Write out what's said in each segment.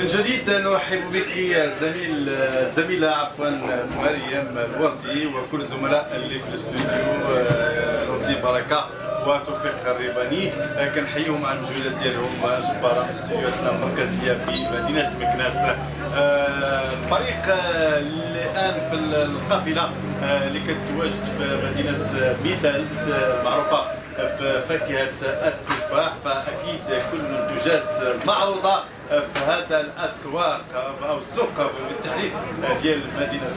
من جديد نرحب بك الزميلة مريم الوردي وكل الزملاء اللي في الاستوديو رمضي بركة وتوفيق الريباني. كنحييهم على المجهودات ديالهم جبارة من استديوهاتنا المركزية بمدينة مكناس. الفريق الآن في القافلة اللي كتواجد في مدينة ميدالت المعروفة بفاكهة التفاح، فأكيد كل المنتوجات معروضة في هذا الأسواق أو السوق بالتحديد ديال مدينة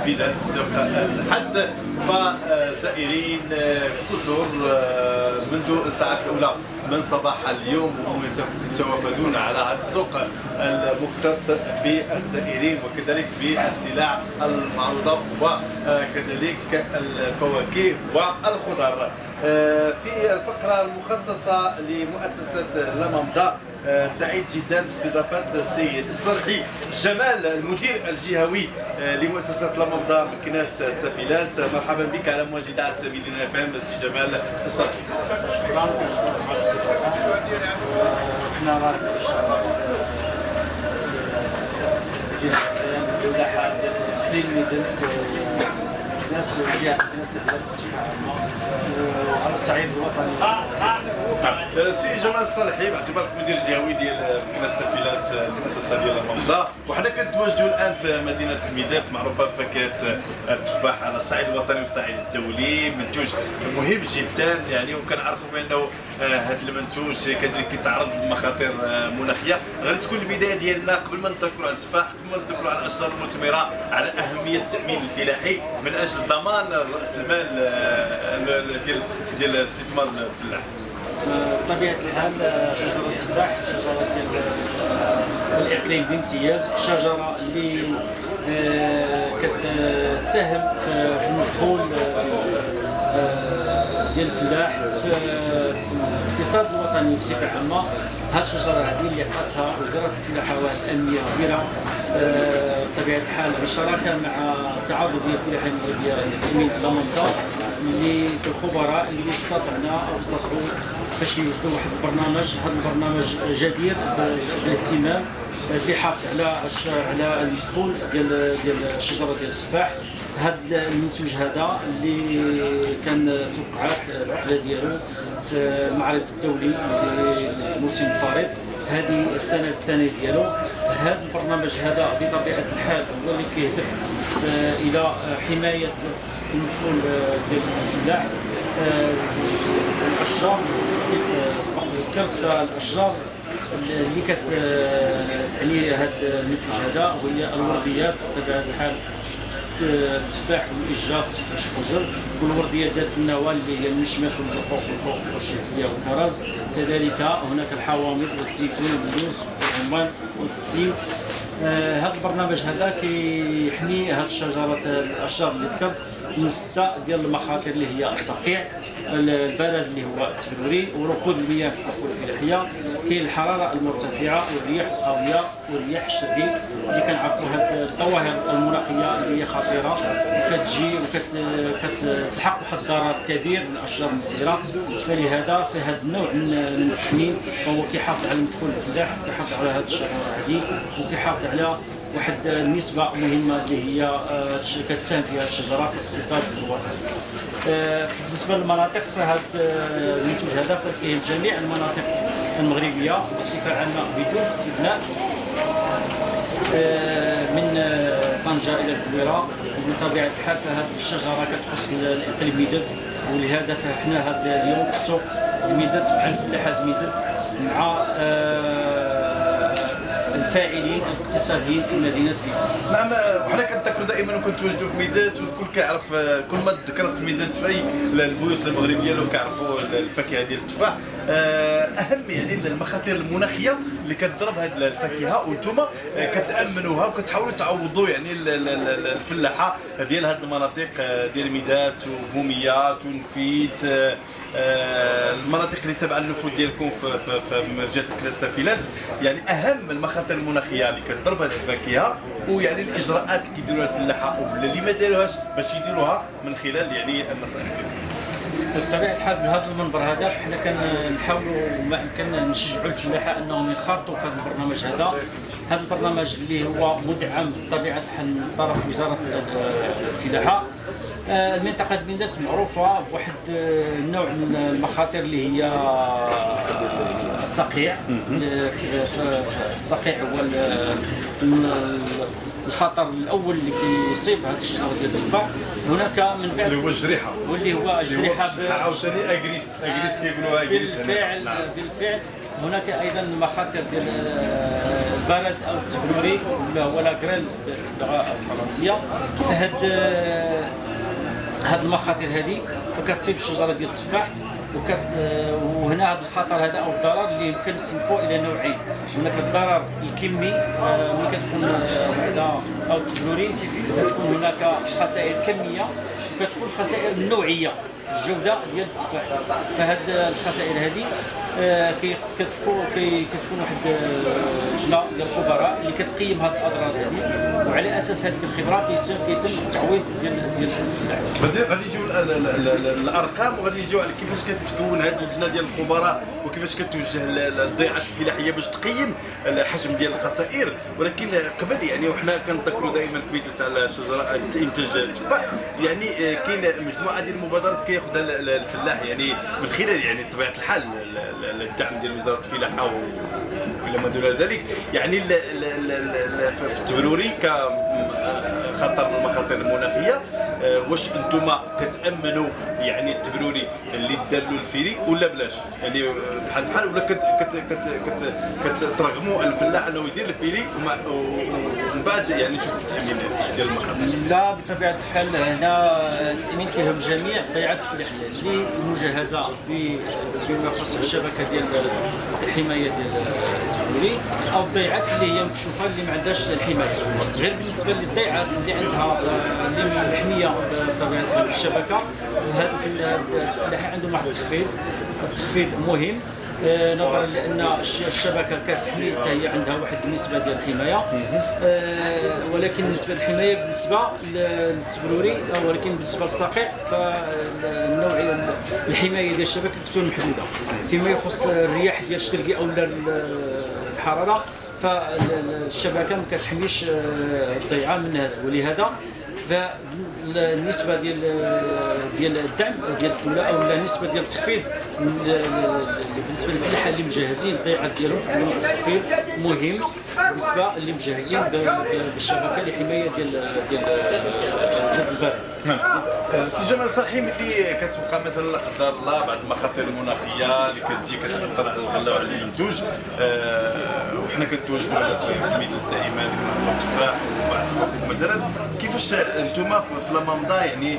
ميدالت سوق الحد. فزائرين كثر منذ الساعات الأولى من صباح اليوم يتوافدون على هذا السوق المكتظ بالزائرين وكذلك في السلع المعروضة وكذلك الفواكه والخضر. في الفقرة المخصصة لمؤسسة لامامدا سعيد جدا باستضافة السيد الصرحي جمال المدير الجهوي لمؤسسة لامامدا مكناس تافيلات. مرحبا بك على مواجهة ميدينا فهم السي جمال الصرحي. شكرا على الاستضافة. احنا رانا ان شاء الله جهة الفلاحة ديال كلين ميدالت ناس جهة مكناس تافيلات بصفة عامة وعلى الصعيد الوطني. سي جمال الصالحي باعتبارك مدير جهوي ديال مكناس تافيلات المؤسسه ديال لامامدا، وحنا كنتواجدوا الان في مدينه ميدالت معروفه بفاكهه التفاح على الصعيد الوطني والصعيد الدولي، منتوج مهم جدا يعني، وكنعرفوا بانه هذا المنتوج كذلك كيتعرض لمخاطر مناخيه. غادي تكون البدايه ديالنا قبل ما نذكروا على التفاح، قبل ما نذكروا على الاشجار المثمره، على اهميه التامين الفلاحي من اجل ضمان راس المال ديال الاستثمار الفلاح. بطبيعة الحال شجرة التفاح شجرة ديال الإقليم بامتياز، شجرة اللي كتساهم في الدخول ديال الفلاح في الاقتصاد الوطني بصفة عامة. هذه الشجرة هذه اللي عطاتها وزارة الفلاحة واحد الأهمية كبيرة بطبيعة الحال بالشراكة مع التعاضدية الفلاحية المغربية لتأمين لامامدا، اللي الخبراء اللي استطاعوا باش يوجدوا واحد البرنامج. هذا البرنامج جدير بالاهتمام اللي حافظ على الدخول ديال الشجره ديال التفاح. هذا المنتوج هذا اللي كان توقعات العقده ديالو في المعرض الدولي لموسم الفارض هذه السنه الثانيه ديالو. هذا البرنامج هذا بطبيعه الحال هو اللي كيهدف الى حمايه الدخول ديال الفلاح. الاشجار كيف سبق ذكرت، فالاشجار اللي كتعني هذا المنتوج هذا وهي الورديات بطبيعه الحال، التفاح والإجاص والشفجر، والورديات ذات النواه اللي هي المشماش والبرقوق والشهيه والكرز. كذلك هناك الحوامض والزيتون واللوز والرمان والتين. هذا البرنامج هذا كيحمي هذه الشجرات الاشجار اللي ذكرت من 6 ديال المخاطر اللي هي الصقيع، البرد اللي هو التبروري، وركود المياه في الحقول الفلاحيه، كاين الحراره المرتفعه والرياح القويه والرياح الشربي اللي كنعرفوا هذه الظواهر المناخيه اللي هي خطيره وكتجي وكتلحق واحد الضرر كبير من الاشجار المثمره. فلهذا في هذا النوع من التامين فهو كيحافظ على دخول الفلاح، كيحافظ على هذه الشجره هذه، وكيحافظ على واحد النسبه مهمه اللي هي كتساهم فيها الشجره في الاقتصاد الوطني. بالنسبه للمناطق فهذا المنتوج هذا فكاين جميع المناطق المغربيه بصفه عامه بدون استثناء، من طنجه الى الكويره. وبطبيعه الحال فهذه الشجره كتخص الاقليم ميدالت، ولهذا فاحنا هذا اليوم في السوق ميدالت مع الفلاحه ميدالت مع الفاعلين الاقتصاديين في مدينه ميدالت. نعم، وحنا كنتذكروا دائما وكنتواجدوا في ميدالت، والكل كيعرف كل ما تذكرت ميدالت في البيوت المغربيه لو كيعرفوا الفاكهه ديال التفاح. اهم يعني المخاطر المناخيه اللي كتضرب هذه الفاكهه، وانتم كتامنوها وكتحاولوا تعوضوا يعني الفلاحه ديال هذه المناطق ديال ميدالت وبوميه ونفيت، المناطق اللي تابعه للنفوذ ديالكم في مرجات مكناس تافيلات. يعني اهم المخاطر المناخيه اللي كتضرب هذه الفاكهه، ويعني الاجراءات اللي كيديروها الفلاحه واللي ما داروهاش باش يديروها من خلال يعني النصائح ديالكم. بطبيعه الحال بهذا المنبر هذا فحنا كنحاولوا ما امكن نشجعوا الفلاحه انهم ينخرطوا في هذا البرنامج هذا. هذا البرنامج اللي هو مدعم بطبيعه الحال من طرف وزاره الفلاحه. المنطقه د ميدات معروفه بواحد النوع من المخاطر اللي هي الصقيع. الصقيع هو الخطر الاول اللي كيصيب هذه الشجره ديال التفاح. هناك من بعد اللي هو الجريحه، واللي هو الجريحه عاوتاني اغريس كيقولوها اغريس. بالفعل هناك ايضا مخاطر ديال البرد او التبروري ولا هو لا غريند باللغه الفرنسيه. هاد المخاطر هذه فكتصيب الشجره ديال التفاح وهنا هذا الخطر هذا او الضرر اللي يمكن نصنفوه الى نوعين. هناك الضرر الكمي ملي كتكون بعدا او التبروري كتكون هناك خسائر كميه وكتكون خسائر نوعيه في الجوده ديال التفاح. فهاد الخسائر هذه كتكون واحد لجنه ديال الخبراء اللي كتقيم هذه الاضرار هذه، وعلى اساس هذيك الخبره كيتم التعويض ديال الفلاح. غادي يجيو الارقام وغادي يجيو على كيفاش كتكون هذه اللجنه ديال الخبراء وكيفاش كتوجه للضيعات الفلاحيه باش تقيم الحجم ديال الخسائر. ولكن قبل يعني وحنا كنذكروا دائما في مثل تاع الشجره انتاج التفاح يعني كاين مجموعه ديال المبادرات كياخذها الفلاح يعني من خلال يعني طبيعه الحال الدعم ديال وزاره الفلاحه والى ما دون ذلك. يعني في التبروري كخطر من المخاطر المناخيه، واش انتم كتامنوا يعني التبروري اللي دار له الفيري ولا بلاش؟ يعني بحال ولا كترغموا الفلاح انه يدير الفيري ومن بعد يعني شوف التامين ديال المخاطر؟ لا، بطبيعه الحال هنا التامين كيهم جميع الضيعات الفلاحيه اللي مجهزه بما يخص الشبكه ديال الحمايه ديال التبروري او الضيعات اللي هي مكشوفه اللي ما عندهاش الحمايه. غير بالنسبه للضيعات اللي عندها اللي محميه بطبيعه الحال بالشبكه، هذوك الفلاحين عندهم واحد التخفيض مهم نظرا لان الشبكه كتحمي حتى هي عندها واحد النسبه ديال الحمايه. ولكن بالنسبه للحمايه بالنسبه للتبروري ولكن بالنسبه للصقيع فالنوعيه الحمايه ديال الشبكه كتكون محدوده. فيما يخص الرياح ديال الشرقي او الحراره فالشبكه ما كتحميش الضيعه من هذا، ولهذا فالنسبه ديال الدعم ديال الدوله او النسبه ديال التخفيض بالنسبه للفلاحه اللي مجهزين الضيعات ديالهم في التخفيض مهم بالنسبه اللي مجهزين بالشبكه لحمايه ديال البرد. نعم. سي جمال صالحي، ملي كتوقع مثلا لا قدر الله بعض المخاطر المناخيه اللي كتجي كتاثر على الغله وعلى الانتاج، وحنا كنتواجدوا على الميدان دائما التفاح مثلا، كيفاش انتم في لاماندا يعني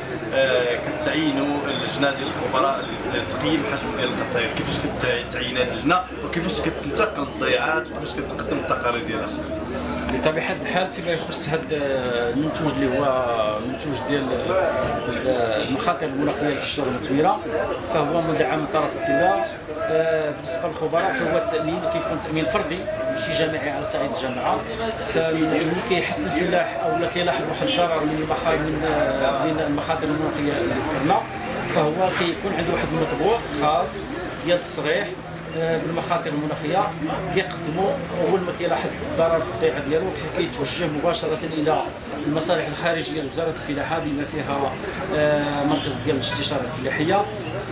كتعينوا اللجنه ديال الخبراء اللي تقييم حجم ديال الخسائر؟ كيفاش كتعين هذه اللجنه وكيفاش كتنتقل الضيعات وكيفاش كتقدم التقارير ديالها؟ بطبيعه الحال فيما يخص هذا المنتوج اللي هو منتوج ديال المخاطر المناخيه للاشجار المثمره فهو مدعم من طرف الدوله. بالنسبه للخبراء فهو التامين كيكون تامين فردي ماشي جماعي على صعيد الجامعه. فملي كيحس الفلاح او لا كيلاحظ واحد الضرر من المخاطر المناخيه اللي ذكرنا فهو كيكون عنده واحد المطبوع خاص ديال التصريح بالمخاطر المناخيه كيقدموا اول ما كيلاحظ الضرر في الضيعه ديالو كيتوجه مباشره الى المصالح الخارجيه لوزاره الفلاحه بما فيها مركز ديال الاستشاره الفلاحيه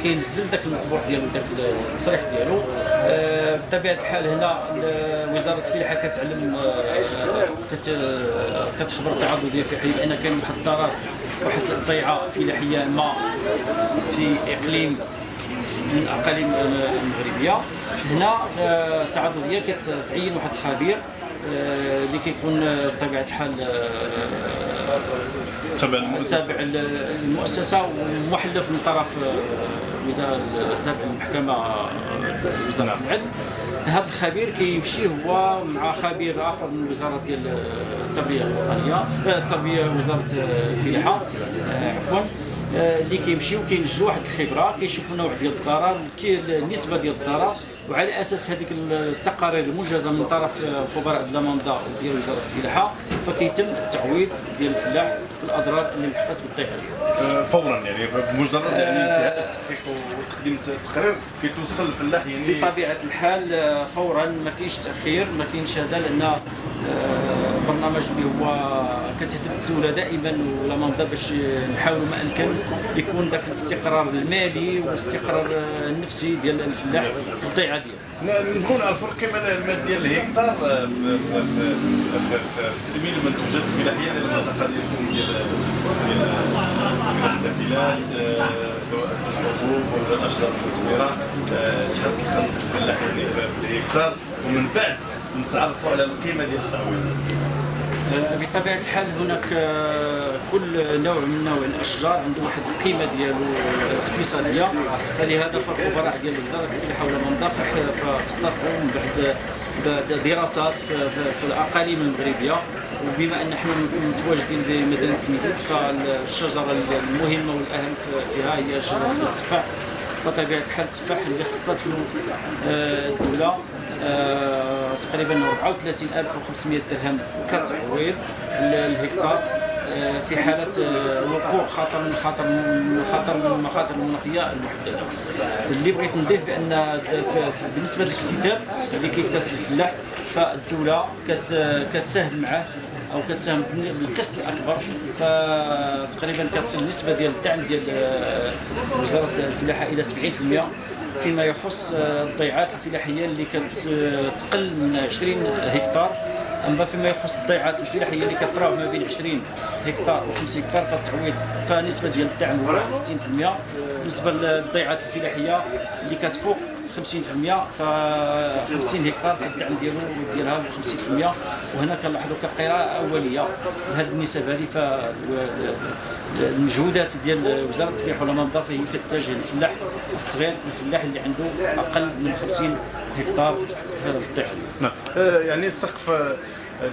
كينزل داك المطبوع ديالو داك التصريح ديالو. بطبيعه الحال هنا وزاره الفلاحه كتعلم كتخبر التعاضديه الفلاحيه بان كاين واحد الضرر واحد الضيعه فلاحيه ما في اقليم من الاقاليم المغربيه. هنا التعاضديه كتعين واحد الخبير اللي كيكون بطبيعه الحال تابع المؤسسه ومحلف من طرف تابع المحكمه وزاره العدل. هذا الخبير كيمشي هو مع خبير اخر من وزاره ديال التربيه الوطنيه وزاره الفلاحه عفوا اللي كيمشيو كينجزوا واحد الخبره كيشوفوا نوع ديال الضرر النسبه ديال الضرر وعلى اساس هذيك التقارير الموجزه من طرف خبراء لاماندا وديال وزاره الفلاحه فكيتم التعويض ديال الفلاح في الاضرار اللي لحقت بالضيعه فورا. يعني بمجرد يعني انتهاء التحقيق وتقديم التقرير كيتوصل الفلاح يعني بطبيعه الحال فورا، ما كاينش تاخير ما كاينش هذا لان برنامج اللي هو كتهدف الدوله دائما ولا منظر باش نحاولوا ما امكن يكون ذاك الاستقرار المالي والاستقرار النفسي ديال الفلاح في الضيعه ديالو. نكون على الفرق كما الماديه الهكتار في تامين المنتوجات الفلاحيه للمنطقه ديالكم ديال الاستفيلات سواء الحبوب ولا الاشجار المثمره، شحال كيخلص الفلاح يعني في الهكتار، ومن بعد نتعرفوا على القيمه ديال التعويض. بطبيعة الحال هناك كل نوع من نوع الأشجار عنده واحد القيمة ديالو الاقتصادية، فلهذا فالخبراء ديال وزارة الفلاحة والمناطق فاستطاعوا من بعد دراسات في الأقاليم المغربية، وبما أن نحن متواجدين في مدينة ميديت فالشجرة المهمة والأهم فيها هي شجرة التفاح. فطبيعة الحال التفاح اللي خصت له الدولة تقريبا 34500 درهم كتعويض الهكتار في حالة وقوع خطر من المخاطر المناخية المحددة. اللي بغيت نضيف بأن بالنسبة للاكتتاب اللي كيكتتب الفلاح فالدولة كتساهم معاه او كتساهم بالقسط الاكبر، فتقريبا كتصل النسبه ديال الدعم ديال وزاره الفلاحه الى 70% فيما يخص الضيعات الفلاحيه اللي كتقل من 20 هكتار. اما فيما يخص الضيعات الفلاحيه اللي كتراوح ما بين 20 هكتار و 5 هكتار فالتعويض فنسبه ديال الدعم هو 60%. بالنسبه للضيعات الفلاحيه اللي كتفوق 50% ف 50 هكتار فالدعم ديالها 50%. وهنا كنلاحظوا كقراءه اوليه لهذه النسب هذه، فالمجهودات ديال وزاره الفلاحه والمناطق هي كتتجه للفلاح الصغير، الفلاح اللي عنده اقل من 50 هكتار في الضيعه. نعم. يعني السقف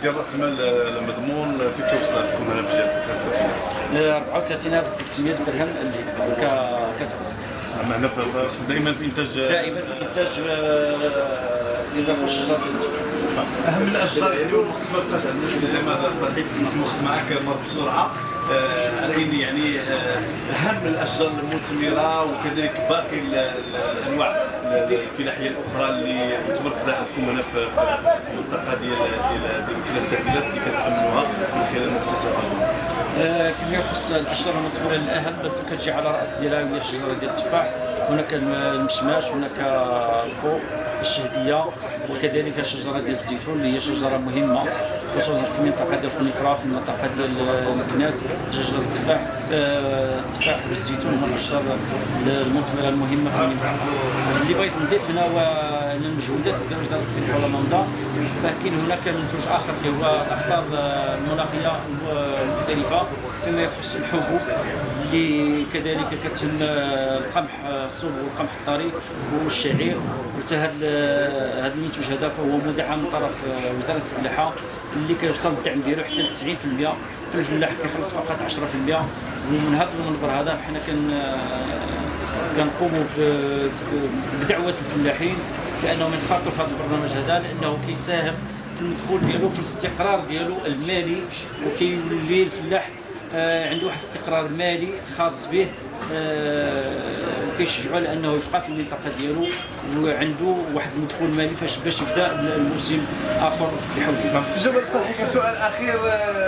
ديال راس المال المضمون في كيوصل لكم هنا باش كنستافدوا؟ 34500 درهم الهكتار كتعوض. معنا دائما في انتاج في ذاك الشجر. اهم الاشجار يعني والوقت ما بقاش عندنا استجابه هذا الصحيح نوخص معك مر بسرعه على ان يعني اهم الاشجار المثمره وكذلك باقي الانواع الفلاحيه الاخرى اللي متمركزه عندكم هنا في المنطقه ديال الاستفيدات اللي كتعملوها من خلال المؤسسات. فيما يخص الاشجار المثمره الاهم كتجي على راس ديالها هي الشجره ديال التفاح، هناك المشماش، هناك الخوخ، الشهديه، وكذلك الشجره ديال الزيتون اللي هي شجره مهمه خصوصا في المنطقه ديال خنيفره، في المنطقه ديال مكناس. شجره التفاح والزيتون هما الاشجار المثمره المهمه في المنطقه. اللي بغيت نضيف هنا هو المجهودات ديال وزاره الفلاحه والمناطق، فكاين هناك منتوج اخر اللي هو الاخطار المناخيه المختلفه فيما يخص الحبوب اللي كذلك كتهم القمح الصلب والقمح الطري والشعير. هذا المنتوج هذا فهو مدعم من طرف وزاره الفلاحه اللي كيوصل الدعم ديالو حتى ل 90%، في الفلاح كيخلص فقط 10%. ومن هذا المنبر هذا حنا كنقوموا بدعوه الفلاحين بانهم ينخرطوا في هذا البرنامج هذا، لانه كيساهم في المدخول ديالو في الاستقرار ديالو المالي، وكيولي الفلاح عنده واحد الاستقرار مالي خاص به، وكيشجعوا على انه يبقى في المنطقه ديالو وعنده واحد المدخول مالي باش يبدا الموسم اخر بحول الله. استجابه لصحيح. سؤال اخير،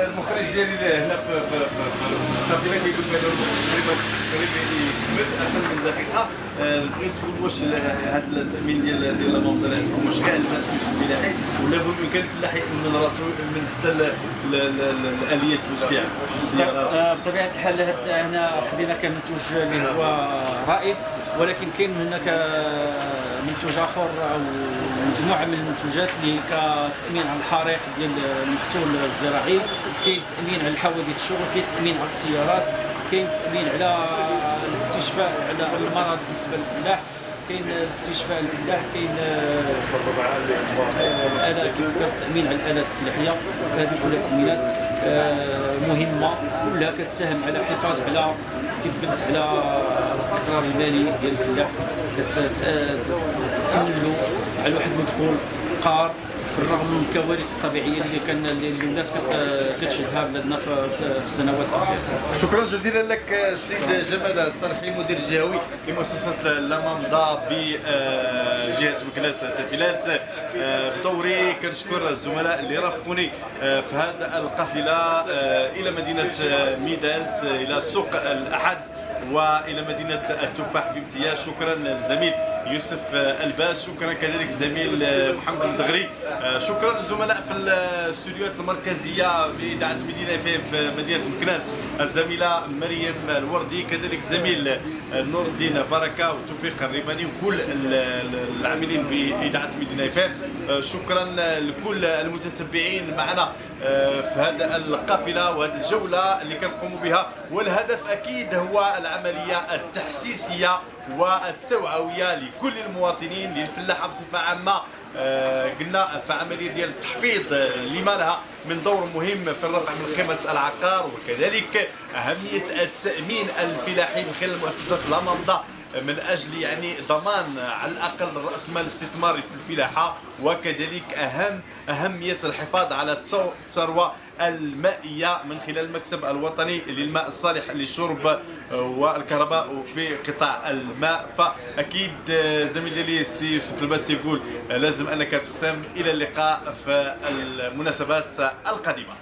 المخرج ديالي هنا في القافله كيقول لنا تقريبا يكمل اقل من دقيقه. بغيت تقول واش هذا التامين ديال المنزل عندكم واش كاع المنتوج الفلاحي ولا بامكان الفلاح يامن راسو من حتى الاليات باش كيعمل السيارات؟ بطبيعه الحال هنا خدينا كمنتوج اللي هو رائد، ولكن كاين هناك منتوج اخر او مجموعه من المنتوجات اللي كتامين على الحريق ديال المحصول الزراعي، كاين تامين على الحوادث الشغل، كاين تامين على السيارات، كاين تامين على الاستشفاء على المرض بالنسبه للفلاح، كاين استشفاء الفلاح، كاين التامين على الالات الفلاحيه. فهذه كلها تامينات مهمه كلها كتساهم على الحفاظ على كيف قلت على الاستقرار المالي ديال الفلاح، كتامن له على واحد المدخول قار بالرغم من الكوارث الطبيعيه اللي ولات كتشهدها بلادنا في السنوات الاخيره. شكرا جزيلا لك السيد جمال الصرحي، مدير الجهوي لمؤسسه لامامدا بجهه مكناس تافيلات. بدوري كنشكر الزملاء اللي رافقوني في هذه القافله الى مدينه ميدالت، الى سوق الاحد والى مدينه التفاح بامتياز. شكرا للزميل يوسف الباس، شكرا كذلك زميل محمد المدغري، شكرا للزملاء في الاستوديوهات المركزيه باذاعه مدينه فهم في مدينه مكناس، الزميله مريم الوردي، كذلك زميل نور الدين بركه وتوفيق الريباني وكل العاملين باذاعه مدينه فهم. شكرا لكل المتتبعين معنا في هذه القافله وهذه الجوله اللي كنقوموا بها، والهدف اكيد هو العمليه التحسيسيه والتوعويه لكل المواطنين للفلاحه بصفه عامه. قلنا في عمليه ديال التحفيظ لما لها من دور مهم في الرفع من قيمه العقار، وكذلك اهميه التامين الفلاحي من خلال مؤسسات الامانضه من اجل يعني ضمان على الاقل راس مال الاستثماري في الفلاحه، وكذلك اهميه الحفاظ على الثروه المائيه من خلال المكسب الوطني للماء الصالح للشرب والكهرباء في قطاع الماء. فاكيد زميلي لي السي يوسف الباس يقول لازم انك تختم. الى اللقاء في المناسبات القادمه.